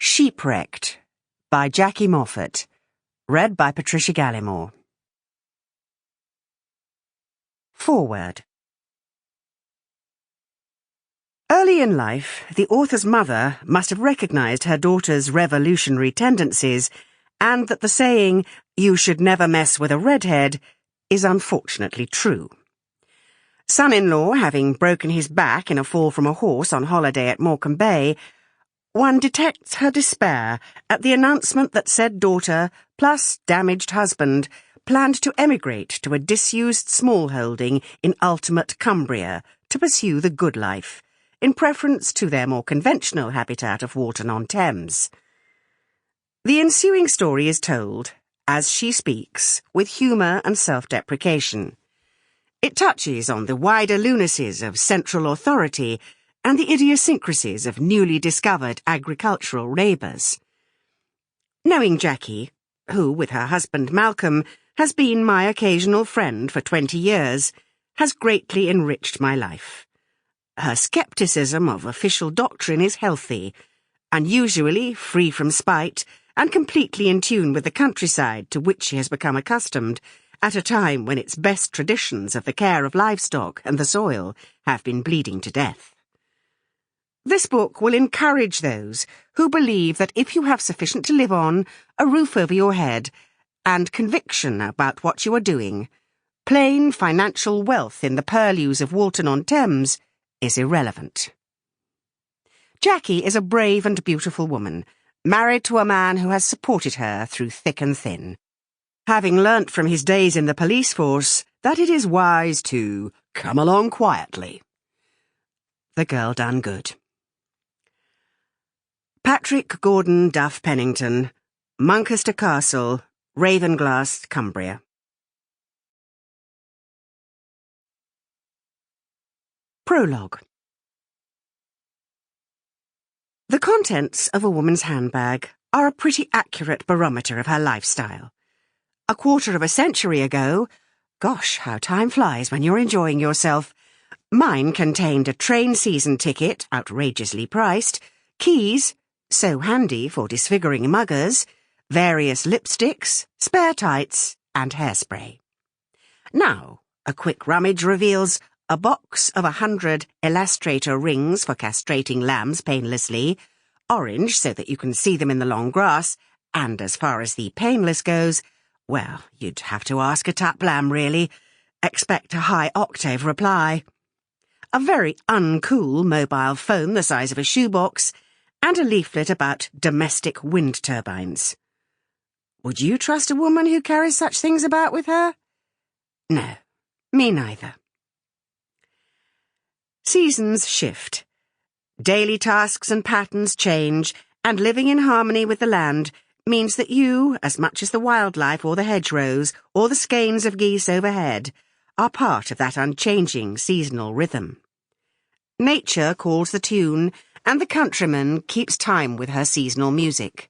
Sheepwrecked by Jackie Moffat. Read by Patricia Gallimore. Foreword. Early in life, the author's mother must have recognised her daughter's revolutionary tendencies, and that the saying, "You should never mess with a redhead," is unfortunately true. Son-in-law having broken his back in a fall from a horse on holiday at Morecambe Bay, one detects her despair at the announcement that said daughter, plus damaged husband, planned to emigrate to a disused smallholding in ultimate Cumbria to pursue the good life, in preference to their more conventional habitat of Walton-on-Thames. The ensuing story is told, as she speaks, with humour and self-deprecation. It touches on the wider lunacies of central authority and the idiosyncrasies of newly discovered agricultural neighbours. Knowing Jackie, who, with her husband Malcolm, has been my occasional friend for 20 years, has greatly enriched my life. Her scepticism of official doctrine is healthy, unusually free from spite, and completely in tune with the countryside to which she has become accustomed, at a time when its best traditions of the care of livestock and the soil have been bleeding to death. This book will encourage those who believe that if you have sufficient to live on, a roof over your head, and conviction about what you are doing, plain financial wealth in the purlieus of Walton-on-Thames is irrelevant. Jackie is a brave and beautiful woman, married to a man who has supported her through thick and thin, having learnt from his days in the police force that it is wise to come along quietly. The girl done good. Patrick Gordon Duff Pennington, Muncaster Castle, Ravenglass, Cumbria. Prologue. The contents of a woman's handbag are a pretty accurate barometer of her lifestyle. A quarter of a century ago, gosh, how time flies when you're enjoying yourself, mine contained a train season ticket, outrageously priced, keys, so handy for disfiguring muggers, various lipsticks, spare tights, and hairspray. Now, a quick rummage reveals a box of 100 illustrator rings for castrating lambs painlessly, orange so that you can see them in the long grass, and as far as the painless goes, well, you'd have to ask a tap lamb, really. Expect a high-octave reply. A very uncool mobile phone the size of a shoebox, and a leaflet about domestic wind turbines. Would you trust a woman who carries such things about with her? No, me neither. Seasons shift. Daily tasks and patterns change, and living in harmony with the land means that you, as much as the wildlife or the hedgerows or the skeins of geese overhead, are part of that unchanging seasonal rhythm. Nature calls the tune, and the countryman keeps time with her seasonal music.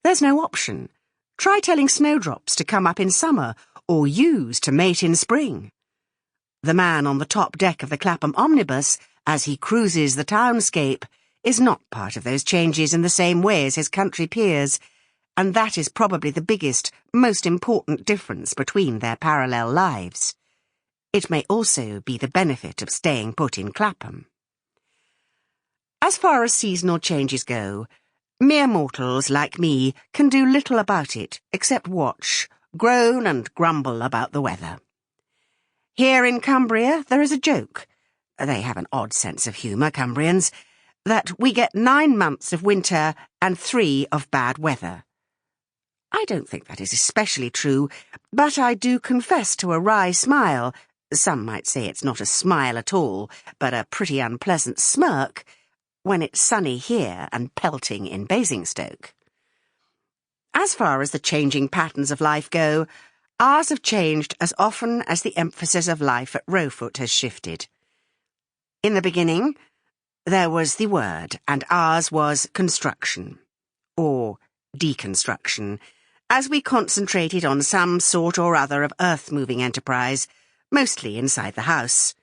There's no option. Try telling snowdrops to come up in summer, or ewes to mate in spring. The man on the top deck of the Clapham omnibus, as he cruises the townscape, is not part of those changes in the same way as his country peers, and that is probably the biggest, most important difference between their parallel lives. It may also be the benefit of staying put in Clapham. As far as seasonal changes go, mere mortals like me can do little about it except watch, groan and grumble about the weather. Here in Cumbria there is a joke, they have an odd sense of humour, Cumbrians, that we get 9 months of winter and 3 of bad weather. I don't think that is especially true, but I do confess to a wry smile, some might say it's not a smile at all, but a pretty unpleasant smirk, when it's sunny here and pelting in Basingstoke. As far as the changing patterns of life go, ours have changed as often as the emphasis of life at Rowfoot has shifted. In the beginning, there was the word, and ours was construction, or deconstruction, as we concentrated on some sort or other of earth-moving enterprise, mostly inside the house.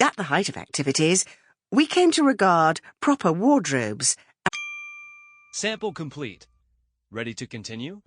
At the height of activities, we came to regard proper wardrobes Sample complete. Ready to continue?